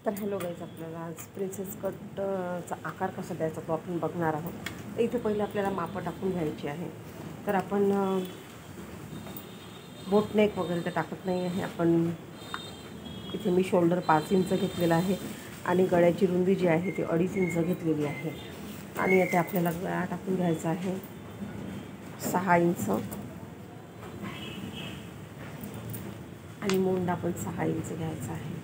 तर hello guys, आपल्याला आज प्रिन्सेस कटचा आकार कसा द्यायचा तो आपण बघणार आहोत. तर इथे पहिले आपल्याला मापं टाकून घ्यायची आहे. तर आपण बोट नेक वगैरे तर टाकत नाही आहे. आपण इथे मी शोल्डर 5 इंच घेतलेला आहे आणि गळ्याची रुंदी जी आहे ती 2.5 इंच घेतलेली आहे. आणि आता आपल्याला गळा टाकून घ्यायचा आहे 6 इंच आणि मोंडा पण 6 इंच घ्यायचा आहे.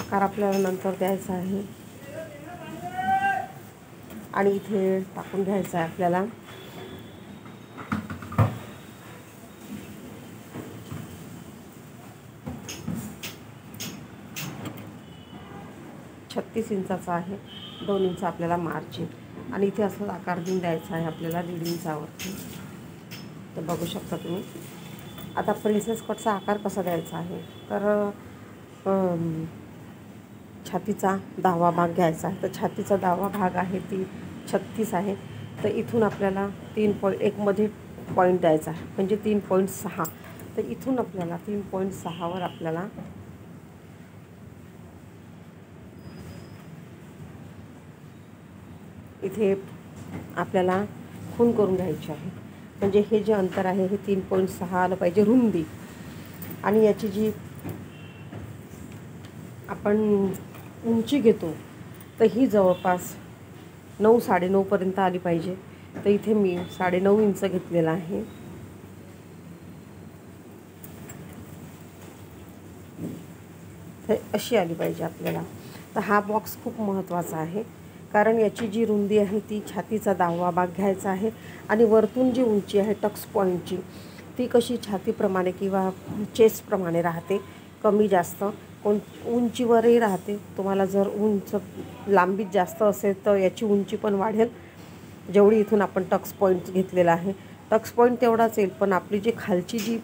आकार आपल्याला नंतर द्यायचा आहे आणि इथे टाकून घ्यायचा आहे आपल्याला 36 इंचाचा आहे. 2 इंच आपल्याला मार्जिन आणि इथे असं आकार देऊन द्यायचा आहे आपल्याला 1.5 इंचावरती. तर बघू शकता तुम्ही. आता प्रिन्सेस कटचा आकार कसा द्यायचा आहे, तर छातीचा 10वा भाग घ्यायचा आहे. तर छातीचा 10वा भाग आहे ती 36 आहे. तर इथून आपल्याला 3.1 मध्ये पॉईंट द्यायचा आहे, म्हणजे 3.6. तर इथून आपल्याला 3.6 वर आपल्याला इथे आपल्याला खून करून घ्यायची आहे. म्हणजे हे जे अंतर आहे हे 3.6 आलं पाहिजे रुंदी. आणि याची जी आपण उंची घेतो तर ही जवळपास 9 साडेनऊ पर्यंत आली पाहिजे. तर इथे मी 9.5 इंच घेतलेला आहे. तर अशी आली पाहिजे आपल्याला. तर हा बॉक्स खूप महत्त्वाचा आहे, कारण याची जी रुंदी आहे ती छातीचा 10वा भाग घ्यायचा आहे आणि वरतून जी उंची आहे टक्स पॉईंटची ती कशी छातीप्रमाणे किंवा चेस्टप्रमाणे राहते, कमी जास्त उंचीवरही राहते. तुम्हाला जर उंच लांबीत जास्त असेल तर याची उंची पण वाढेल. जेवढी इथून आपण टक्स पॉईंट घेतलेला आहे टक्स पॉईंट तेवढाच येईल, पण आपली जी खालची जी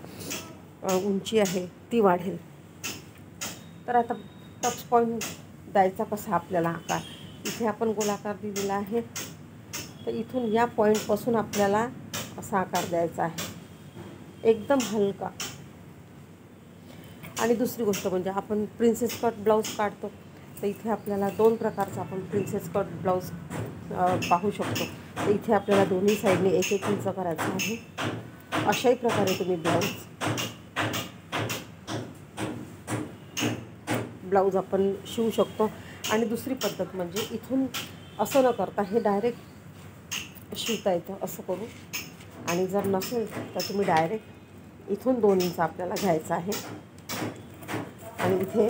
उंची आहे ती वाढेल. तर आता टक्स पॉईंट द्यायचा कसा आपल्याला आकार, इथे आपण गोलाकार दिलेला आहे. तर इथून या पॉईंटपासून आपल्याला असा आकार द्यायचा आहे, एकदम हलका. आणि दुसरी गोष्ट म्हणजे आपण प्रिन्सेस कट ब्लाऊज काढतो, तर इथे आपल्याला 2 प्रकारचा आपण प्रिन्सेस कट ब्लाऊज पाहू शकतो. तर इथे आपल्याला दोन्ही साईडने 1-1 इंच करायचं आहे. अशाही प्रकारे तुम्ही ब्लाऊज आपण शिवू शकतो. आणि दुसरी पद्धत म्हणजे इथून असं न करता हे डायरेक्ट शिवता येतं असं करू. आणि जर नसेल तर तुम्ही डायरेक्ट इथून 2 इंच आपल्याला घ्यायचं आहे आणि इथे